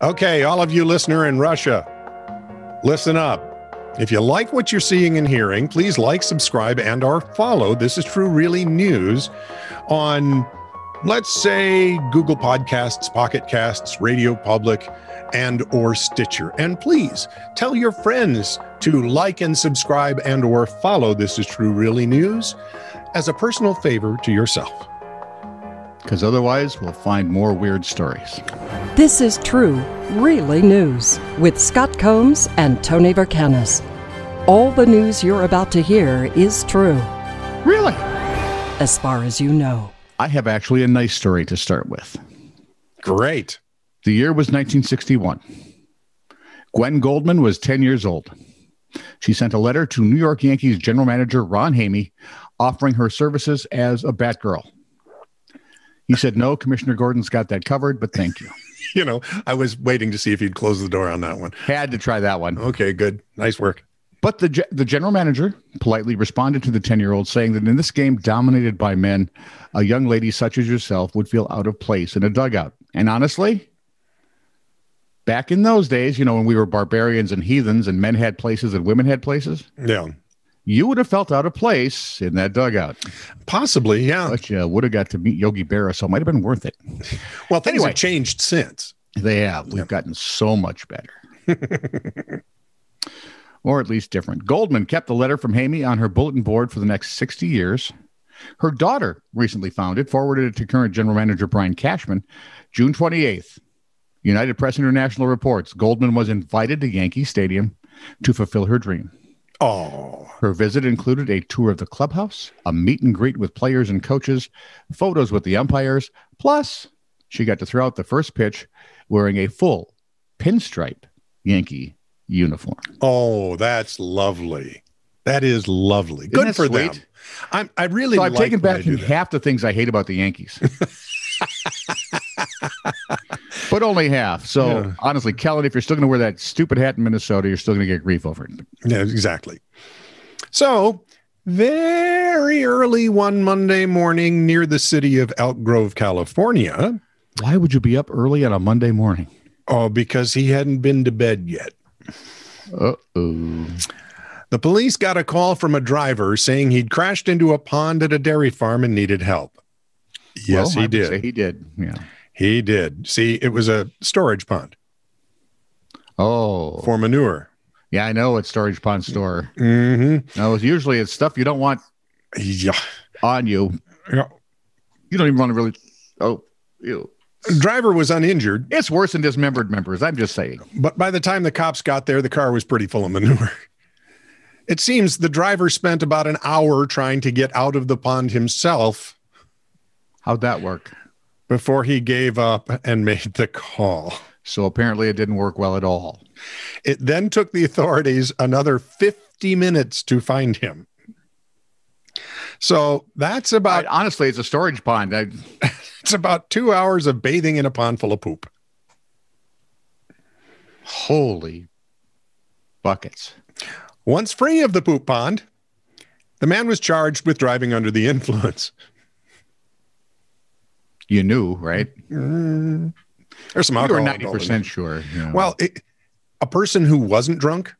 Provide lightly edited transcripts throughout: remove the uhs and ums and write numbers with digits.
Okay, all of you listener in Russia, listen up. If you like what you're seeing and hearing, please like, subscribe, and or follow This Is True Really News on, let's say, Google Podcasts, Pocket Casts, Radio Public, and or Stitcher. And please tell your friends to like and subscribe and or follow This Is True Really News as a personal favor to yourself. Because otherwise, we'll find more weird stories. This is True, Really News with Scott Combs and Tony Vercanis. All the news you're about to hear is true. Really? As far as you know. I have actually a nice story to start with. Great. The year was 1961. Gwen Goldman was 10 years old. She sent a letter to New York Yankees general manager Ron Hamey offering her services as a Batgirl. He said, no, Commissioner Gordon's got that covered, but thank you. You know, I was waiting to see if he'd close the door on that one. Had to try that one. Okay, good. Nice work. But the general manager politely responded to the 10-year-old, saying that in this game dominated by men, a young lady such as yourself would feel out of place in a dugout. And honestly, back in those days, you know, when we were barbarians and heathens and men had places and women had places. Yeah. You would have felt out of place in that dugout. Possibly, yeah. But you would have got to meet Yogi Berra, so it might have been worth it. Well, things have changed since. They have. We've gotten so much better. Or at least different. Goldman kept the letter from Hamey on her bulletin board for the next 60 years. Her daughter recently found it, forwarded it to current general manager Brian Cashman. June 28th, United Press International reports Goldman was invited to Yankee Stadium to fulfill her dream. Oh. Her visit included a tour of the clubhouse, a meet and greet with players and coaches, photos with the umpires, plus she got to throw out the first pitch wearing a full pinstripe Yankee uniform. Oh, that's lovely. That is lovely. Isn't Good that for sweet? them. I really So I've like taken back half the things I hate about the Yankees. But only half. So honestly, Kellen, if you're still going to wear that stupid hat in Minnesota, you're still going to get grief over it. Yeah, exactly. So very early one Monday morning near the city of Elk Grove, California. Why would you be up early on a Monday morning? Oh, because he hadn't been to bed yet. Uh-oh. The police got a call from a driver saying he'd crashed into a pond at a dairy farm and needed help. Yes, well, he did. Say he did. Yeah. He did. See, it was a storage pond. Oh. For manure. Yeah, I know. It's storage pond store. Mm-hmm. No, usually it's stuff you don't want on you. Yeah. You don't even want to really. Oh, ew. Driver was uninjured. It's worse than dismembered members. I'm just saying. But by the time the cops got there, the car was pretty full of manure. It seems the driver spent about an hour trying to get out of the pond himself. How'd that work? Before he gave up and made the call. So apparently it didn't work well at all. It then took the authorities another 50 minutes to find him. So that's about... Honestly, it's a storage pond. It's about 2 hours of bathing in a pond full of poop. Holy buckets. Once free of the poop pond, the man was charged with driving under the influence. You knew, right? There's some alcohol. You were 90% sure. You know. Well, a person who wasn't drunk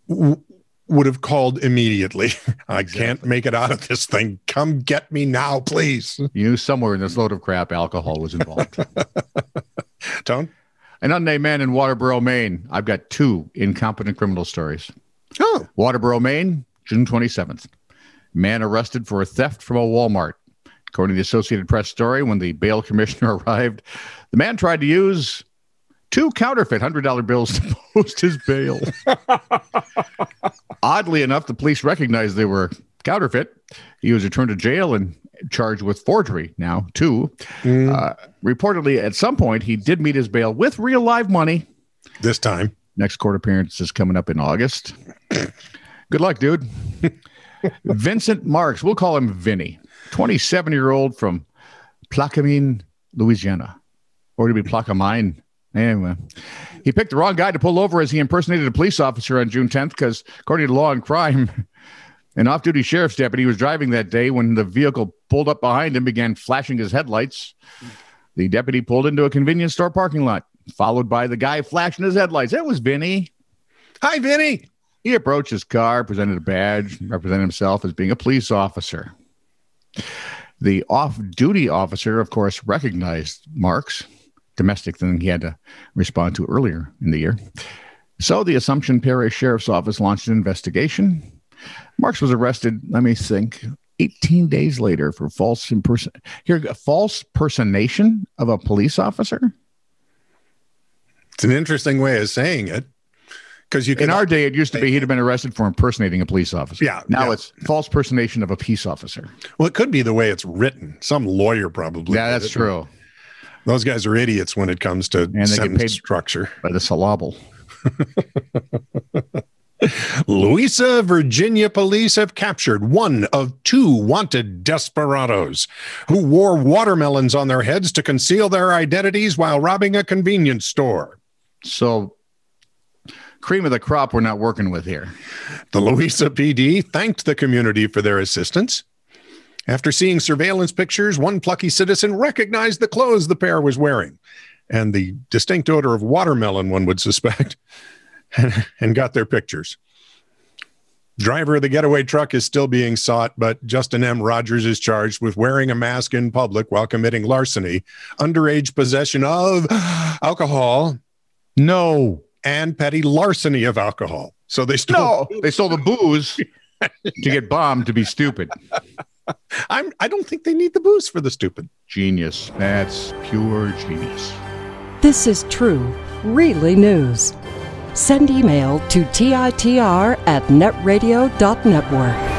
would have called immediately. I can't make it out of this thing. Come get me now, please. You knew somewhere in this load of crap alcohol was involved. Tone? An unnamed man in Waterboro, Maine. I've got two incompetent criminal stories. Oh. Waterboro, Maine, June 27th. Man arrested for a theft from a Walmart. According to the Associated Press story, when the bail commissioner arrived, the man tried to use two counterfeit $100 bills to post his bail. Oddly enough, the police recognized they were counterfeit. He was returned to jail and charged with forgery now, too. Reportedly, at some point, he did meet his bail with real live money. This time. Next court appearance is coming up in August. Good luck, dude. Vincent Marks, we'll call him Vinny, 27-year-old from Plaquemine, Louisiana. Or to be Plaquemine. Anyway, he picked the wrong guy to pull over as he impersonated a police officer on June 10th because, according to Law and Crime, an off-duty sheriff's deputy was driving that day when the vehicle pulled up behind him, began flashing his headlights. The deputy pulled into a convenience store parking lot, followed by the guy flashing his headlights. That was Vinny. Hi, Vinny. He approached his car, presented a badge, represented himself as being a police officer. The off-duty officer, of course, recognized Marks, domestic thing he had to respond to earlier in the year. So the Assumption Parish Sheriff's Office launched an investigation. Marks was arrested, let me think, 18 days later for false personation of a police officer. It's an interesting way of saying it. Because in our day, it used to be he'd have been arrested for impersonating a police officer. Yeah. Now it's false personation of a peace officer. Well, it could be the way it's written. Some lawyer probably. Yeah, that's true. Those guys are idiots when it comes to sentence structure. By the syllable. Louisa, Virginia police have captured one of 2 wanted desperados who wore watermelons on their heads to conceal their identities while robbing a convenience store. So, cream of the crop we're not working with here. The Louisa PD thanked the community for their assistance. After seeing surveillance pictures, one plucky citizen recognized the clothes the pair was wearing and the distinct odor of watermelon, one would suspect, and got their pictures. Driver of the getaway truck is still being sought, but Justin M. Rogers is charged with wearing a mask in public while committing larceny, underage possession of alcohol, and petty larceny of alcohol. So they stole the booze to get bombed to be stupid. I don't think they need the booze for the stupid. Genius. That's pure genius. This is true, really news. Send email to TiTR@netradio.network.